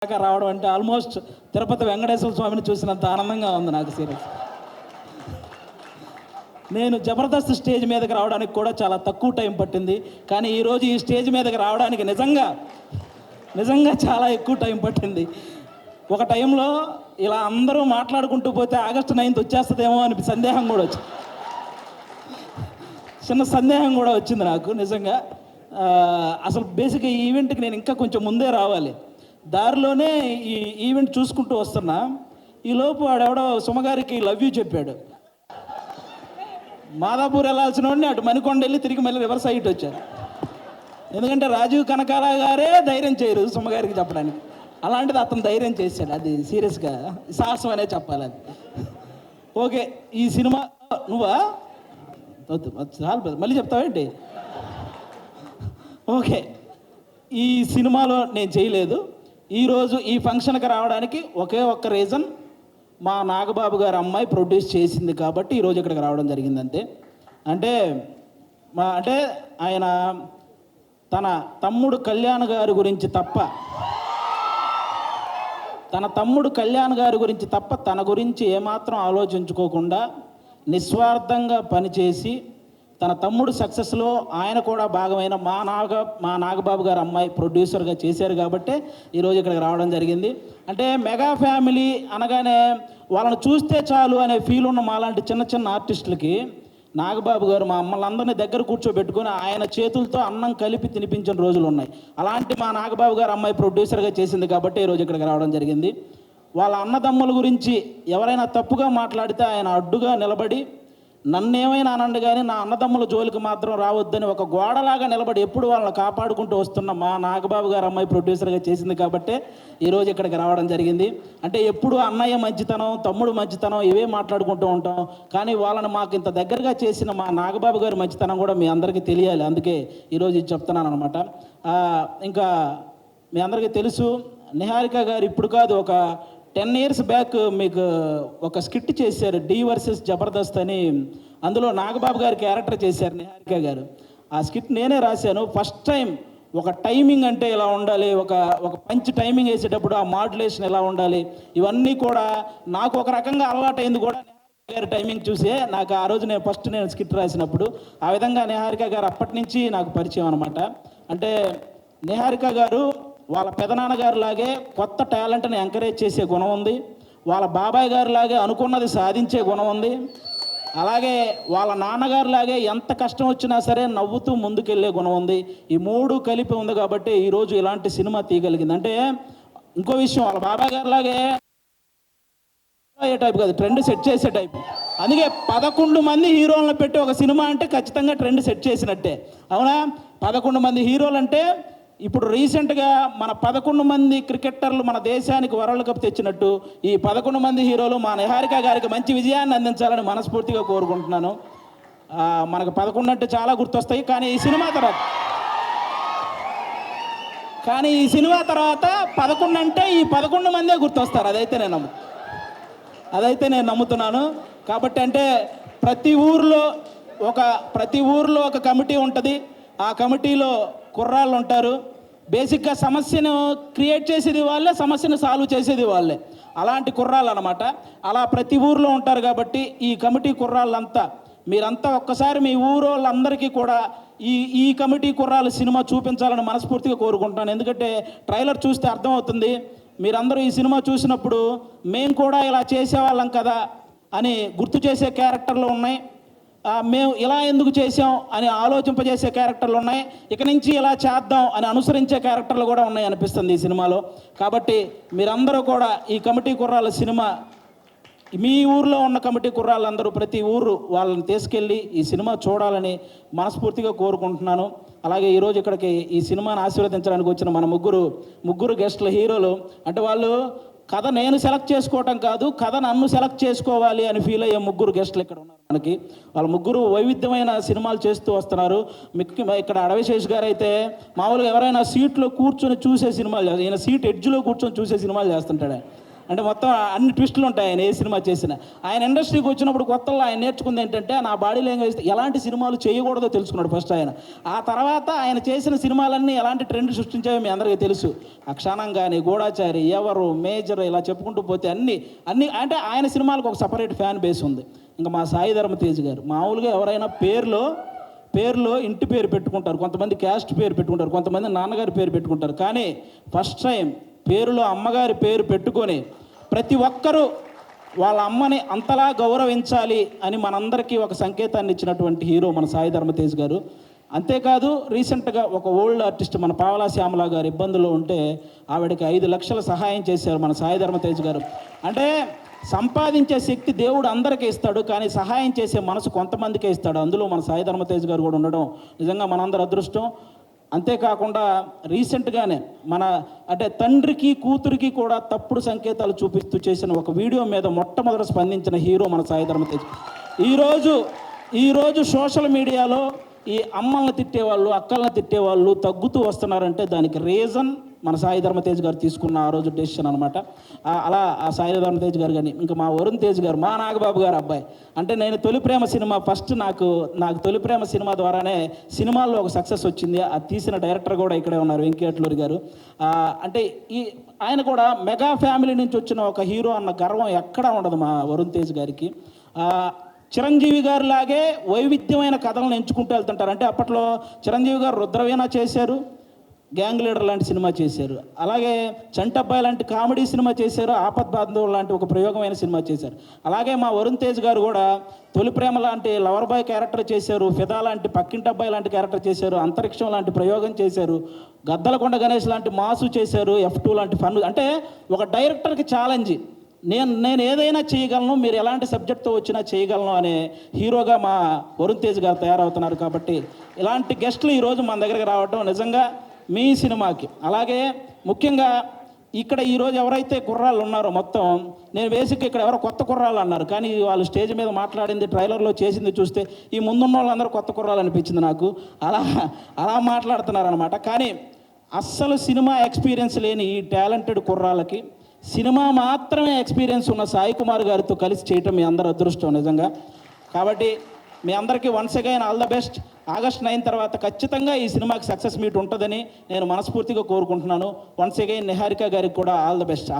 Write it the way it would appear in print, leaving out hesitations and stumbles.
దాకా రావడం అంటే ఆల్మోస్ట్ తిరుపతి వెంకటేశ్వర స్వామిని చూసినంత ఆనందంగా ఉంది నాకు. సీరియస్, నేను జబర్దస్త్ స్టేజ్ మీదకి రావడానికి కూడా చాలా తక్కువ టైం పట్టింది. కానీ ఈరోజు ఈ స్టేజ్ మీదకి రావడానికి నిజంగా చాలా ఎక్కువ టైం పట్టింది. ఒక టైంలో ఇలా అందరూ మాట్లాడుకుంటూ పోతే ఆగస్టు 9th వచ్చేస్తుందేమో అని చిన్న సందేహం కూడా వచ్చింది నాకు నిజంగా. అసలు బేసిక్గా ఈ ఈవెంట్కి నేను ఇంకా కొంచెం ముందే రావాలి. దారిలోనే ఈ ఈవెంట్ చూసుకుంటూ వస్తున్నా. ఈలోపు వాడెవడో సుమగారికి లవ్ యూ చెప్పాడు. మాదాపూర్ వెళ్ళాల్సిన వాడిని అటు మణికొండ వెళ్ళి తిరిగి మళ్ళీ రివర్స్ అయ్యి వచ్చారు. ఎందుకంటే రాజీవ్ కనకాల గారే ధైర్యం చేయరు సుమగారికి చెప్పడానికి. అలాంటిది అతను ధైర్యం చేశాడు. అది సీరియస్గా సాహసం అనే చెప్పాలి. అది ఓకే. ఈ సినిమా నువ్వా చాలు మళ్ళీ చెప్తావేంటి? ఓకే, ఈ సినిమాలో నేను చేయలేదు. ఈరోజు ఈ ఫంక్షన్కి రావడానికి ఒకే ఒక్క రీజన్, మా నాగబాబు గారి అమ్మాయి ప్రొడ్యూస్ చేసింది కాబట్టి ఈరోజు ఇక్కడికి రావడం జరిగింది అంతే. అంటే ఆయన తన తమ్ముడు కళ్యాణ్ గారి గురించి తప్ప తన గురించి ఏమాత్రం ఆలోచించుకోకుండా నిస్వార్థంగా పనిచేసి తన తమ్ముడు సక్సెస్లో ఆయన కూడా భాగమైన మా నాగబాబు గారు అమ్మాయి ప్రొడ్యూసర్గా చేశారు కాబట్టి ఈరోజు ఇక్కడికి రావడం జరిగింది. అంటే మెగా ఫ్యామిలీ అనగానే వాళ్ళని చూస్తే చాలు అనే ఫీల్ ఉన్న మాలాంటి చిన్న ఆర్టిస్టులకి నాగబాబు గారు మా మమ్మల్ని దగ్గర కూర్చోబెట్టుకుని ఆయన చేతులతో అన్నం కలిపి తినిపించిన రోజులు ఉన్నాయి. అలాంటి మా నాగబాబు గారు అమ్మాయి ప్రొడ్యూసర్గా చేసింది కాబట్టి ఈరోజు ఇక్కడికి రావడం జరిగింది. వాళ్ళ అన్నదమ్ముల గురించి ఎవరైనా తప్పుగా మాట్లాడితే ఆయన అడ్డుగా నిలబడి నన్నేమైనా అనండి కానీ నా అన్నదమ్ముల జోలికి మాత్రం రావద్దని ఒక గోడలాగా నిలబడి ఎప్పుడు వాళ్ళని కాపాడుకుంటూ వస్తున్న మా నాగబాబు గారు అమ్మాయి ప్రొడ్యూసర్గా చేసింది కాబట్టి ఈరోజు ఇక్కడికి రావడం జరిగింది. అంటే ఎప్పుడు అన్నయ్య మంచితనం, తమ్ముడు మంచితనం ఇవే మాట్లాడుకుంటూ ఉంటాం. కానీ వాళ్ళని మాకు ఇంత దగ్గరగా చేసిన మా నాగబాబు గారి మంచితనం కూడా మీ అందరికీ తెలియాలి. అందుకే ఈరోజు ఇది చెప్తున్నాను అనమాట. ఇంకా మీ అందరికీ తెలుసు, నిహారిక గారు ఇప్పుడు కాదు, ఒక 10 years బ్యాక్ మీకు ఒక స్కిట్ చేశారు, డి వర్సెస్ జబర్దస్త్ అని. అందులో నాగబాబు గారి క్యారెక్టర్ చేశారు నిహారిక గారు. ఆ స్కిట్ నేనే రాశాను. ఫస్ట్ టైం ఒక టైమింగ్ అంటే ఇలా ఉండాలి, ఒక పంచ్ టైమింగ్ వేసేటప్పుడు ఆ మాడ్యులేషన్ ఎలా ఉండాలి, ఇవన్నీ కూడా నాకు ఒక రకంగా అలవాటైంది కూడా నిహారిక గారి టైమింగ్ చూసే. నాకు ఆ రోజు నేను స్కిట్ రాసినప్పుడు ఆ విధంగా నిహారిక గారు అప్పటి నుంచి నాకు పరిచయం అనమాట. అంటే నిహారిక గారు వాళ్ళ పెదనాన్నగారు లాగే కొత్త టాలెంట్ని ఎంకరేజ్ చేసే గుణం ఉంది. వాళ్ళ బాబాయ్ గారు లాగే అనుకున్నది సాధించే గుణం ఉంది. అలాగే వాళ్ళ నాన్నగారు లాగే ఎంత కష్టం వచ్చినా సరే నవ్వుతూ ముందుకెళ్ళే గుణం ఉంది. ఈ మూడు కలిపి ఉంది కాబట్టి ఈరోజు ఇలాంటి సినిమా తీయగలిగింది. అంటే ఇంకో విషయం, వాళ్ళ బాబాయ్ గారు లాగే టైప్ కాదు, ట్రెండ్ సెట్ చేసే టైప్. అందుకే 11 మంది హీరోలను పెట్టి ఒక సినిమా అంటే ఖచ్చితంగా ట్రెండ్ సెట్ చేసినట్టే, అవునా? 11 మంది హీరోలు అంటే ఇప్పుడు రీసెంట్గా మన 11 మంది క్రికెటర్లు మన దేశానికి వరల్డ్ కప్ తెచ్చినట్టు ఈ 11 మంది హీరోలు మా నిహారిక గారికి మంచి విజయాన్ని అందించాలని మనస్ఫూర్తిగా కోరుకుంటున్నాను. మనకు 11 అంటే చాలా గుర్తొస్తాయి, కానీ ఈ సినిమా తర్వాత 11 అంటే ఈ 11 మందే గుర్తొస్తారు. అదైతే నేను నమ్ముతున్నాను. కాబట్టి అంటే ప్రతి ఊర్లో ఒక కమిటీ ఉంటుంది. ఆ కమిటీలో కుర్రాళ్ళు ఉంటారు. బేసిక్గా సమస్యను క్రియేట్ చేసేది వాళ్ళే, సమస్యను సాల్వ్ చేసేది వాళ్ళే. అలాంటి కుర్రాళ్ళు అనమాట. అలా ప్రతి ఊర్లో ఉంటారు కాబట్టి ఈ కమిటీ కుర్రాళ్ళంతా మీరంతా ఒక్కసారి మీ ఊరోళ్ళందరికీ కూడా ఈ కమిటీ కుర్రాళ్ళు సినిమా చూపించాలని మనస్ఫూర్తిగా కోరుకుంటున్నాను. ఎందుకంటే ట్రైలర్ చూస్తే అర్థమవుతుంది. మీరందరూ ఈ సినిమా చూసినప్పుడు మేము కూడా ఇలా చేసేవాళ్ళం కదా అని గుర్తు చేసే క్యారెక్టర్లు ఉన్నాయి. మేము ఇలా ఎందుకు చేసాం అని ఆలోచింపజేసే క్యారెక్టర్లు ఉన్నాయి. ఇక నుంచి ఇలా చేద్దాం అని అనుసరించే క్యారెక్టర్లు కూడా ఉన్నాయి అనిపిస్తుంది ఈ సినిమాలో. కాబట్టి మీరందరూ కూడా ఈ కమిటీ కుర్రాళ్ళ సినిమా, మీ ఊర్లో ఉన్న కమిటీ కుర్రాళ్ళందరూ ప్రతి ఊరు వాళ్ళని తీసుకెళ్ళి ఈ సినిమా చూడాలని మనస్ఫూర్తిగా కోరుకుంటున్నాను. అలాగే ఈరోజు ఇక్కడికి ఈ సినిమాని ఆశీర్వదించడానికి వచ్చిన మన ముగ్గురు గెస్టుల హీరోలు, అంటే వాళ్ళు కథ నేను సెలెక్ట్ చేసుకోవటం కాదు, కథ నన్ను సెలెక్ట్ చేసుకోవాలి అని ఫీల్ అయ్యే ముగ్గురు గెస్టులు ఇక్కడ ఉన్నారు మనకి. వాళ్ళ ముగ్గురు వైవిధ్యమైన సినిమాలు చేస్తూ వస్తున్నారు. ఇక్కడ అడవిశేష్ గారు అయితే మామూలుగా ఎవరైనా సీట్లో కూర్చొని చూసే సినిమాలు, ఈయన సీట్ ఎడ్జ్లో కూర్చొని చూసే సినిమాలు చేస్తుంటాడు. అంటే మొత్తం అన్ని ట్విస్టులు ఉంటాయి ఆయన ఏ సినిమా చేసినా. ఆయన ఇండస్ట్రీకి వచ్చినప్పుడు కొత్తలో ఆయన నేర్చుకుంది ఏంటంటే నా బాడీ లాంగ్వేజ్ ఎలాంటి సినిమాలు చేయకూడదో తెలుసుకున్నాడు ఫస్ట్ ఆయన. ఆ తర్వాత ఆయన చేసిన సినిమాలన్నీ ఎలాంటి ట్రెండ్ సృష్టించాయో మీ అందరికీ తెలుసు. అక్షాణం కానీ, గూఢాచారి, ఎవరు, మేజర్, ఇలా చెప్పుకుంటూ పోతే అన్ని అంటే ఆయన సినిమాలకు ఒక సపరేట్ ఫ్యాన్ బేస్ ఉంది. ఇంకా మా సాయి ధర్మ తేజ్ గారు మామూలుగా ఎవరైనా పేరులో ఇంటి పేరు పెట్టుకుంటారు, కొంతమంది క్యాస్ట్ పేరు పెట్టుకుంటారు, కొంతమంది నాన్నగారి పేరు పెట్టుకుంటారు. కానీ ఫస్ట్ టైం పేరులో అమ్మగారి పేరు పెట్టుకొని ప్రతి ఒక్కరూ వాళ్ళ అమ్మని అంతలా గౌరవించాలి అని మనందరికీ ఒక సంకేతాన్ని ఇచ్చినటువంటి హీరో మన సాయి ధర్మ తేజ్ గారు. అంతేకాదు రీసెంట్గా ఒక ఓల్డ్ ఆర్టిస్ట్ మన పావలా శ్యామల గారు ఇబ్బందుల్లో ఉంటే ఆవిడకి 5 లక్షల సహాయం చేశారు మన సాయి ధర్మ తేజ్ గారు. అంటే సంపాదించే శక్తి దేవుడు అందరికీ ఇస్తాడు, కానీ సహాయం చేసే మనసు కొంతమందికే ఇస్తాడు. అందులో మన సాయి ధర్మ తేజ్ గారు కూడా ఉండడం నిజంగా మనందరి అదృష్టం. అంతేకాకుండా రీసెంట్గానే అంటే తండ్రికి కూతురికి కూడా తప్పుడు సంకేతాలు చూపిస్తూ చేసిన ఒక వీడియో మీద మొట్టమొదట స్పందించిన హీరో మన సాయి ధర్మ తేజ్. ఈరోజు సోషల్ మీడియాలో ఈ అమ్మల్ని తిట్టేవాళ్ళు, అక్కల్ని తిట్టేవాళ్ళు తగ్గుతూ వస్తున్నారంటే దానికి రీజన్ మన సాయి ధర్మ తేజ్ గారు తీసుకున్న ఆ రోజు డెసిషన్ అనమాట. అలా ఆ సాయి ధర్మ తేజ్ గారు కానీ ఇంకా మా వరుణ్ తేజ్ గారు, మా నాగబాబు గారు అబ్బాయి. అంటే నేను తొలి ప్రేమ సినిమా ఫస్ట్ నాకు తొలి ప్రేమ సినిమా ద్వారానే సినిమాల్లో ఒక సక్సెస్ వచ్చింది. అది తీసిన డైరెక్టర్ కూడా ఇక్కడే ఉన్నారు, వెంకటేశ్వరి గారు. అంటే ఆయన కూడా మెగా ఫ్యామిలీ నుంచి వచ్చిన ఒక హీరో అన్న గర్వం ఎక్కడా ఉండదు మా వరుణ్ తేజ్ గారికి. చిరంజీవి గారు లాగే వైవిధ్యమైన కథలను ఎంచుకుంటూ వెళ్తుంటారు. అంటే అప్పట్లో చిరంజీవి గారు రుద్రవీణ చేశారు, గ్యాంగ్ లీడర్ లాంటి సినిమా చేశారు, అలాగే చంటబ్బాయి లాంటి కామెడీ సినిమా చేశారు, ఆపద్ బాంధవులు లాంటి ఒక ప్రయోగమైన సినిమా చేశారు. అలాగే మా వరుణ్ తేజ్ గారు కూడా తొలి ప్రేమ లాంటి లవర్ బాయ్ క్యారెక్టర్ చేశారు, ఫిదా లాంటి పక్కింటబ్బాయి లాంటి క్యారెక్టర్ చేశారు, అంతరిక్షం లాంటి ప్రయోగం చేశారు, గద్దలకొండ గణేష్ లాంటి మాసు చేశారు, F2 లాంటి ఫన్. అంటే ఒక డైరెక్టర్కి ఛాలెంజ్, నేను ఏదైనా చేయగలను, మీరు ఎలాంటి సబ్జెక్ట్తో వచ్చినా చేయగలను అనే హీరోగా మా వరుణ్ తేజ్ గారు తయారవుతున్నారు. కాబట్టి ఇలాంటి గెస్టులు ఈరోజు మన దగ్గరికి రావడం నిజంగా మీ సినిమాకి, అలాగే ముఖ్యంగా ఇక్కడ ఈరోజు ఎవరైతే కుర్రాళ్ళు ఉన్నారో మొత్తం, నేను బేసిక్గా ఇక్కడ ఎవరో కొత్త కుర్రాళ్ళు అన్నారు, కానీ వాళ్ళు స్టేజ్ మీద మాట్లాడింది, ట్రైలర్లో చేసింది చూస్తే ఈ ముందున్న వాళ్ళందరూ కొత్త కుర్రాళ్ళు అనిపించింది నాకు. అలా మాట్లాడుతున్నారనమాట. కానీ అస్సలు సినిమా ఎక్స్పీరియన్స్ లేని ఈ టాలెంటెడ్ కుర్రాళ్ళకి సినిమా మాత్రమే ఎక్స్పీరియన్స్ ఉన్న సాయి కుమార్ గారితో కలిసి చేయటం మీ అందరి అదృష్టం నిజంగా. కాబట్టి మీ అందరికీ once again all the best. August 9 తర్వాత ఖచ్చితంగా ఈ సినిమాకి సక్సెస్ మీట్ ఉంటుందని నేను మనస్ఫూర్తిగా కోరుకుంటున్నాను. వన్స్ అగైన్ నిహారిక గారికి కూడా ఆల్ ద బెస్ట్.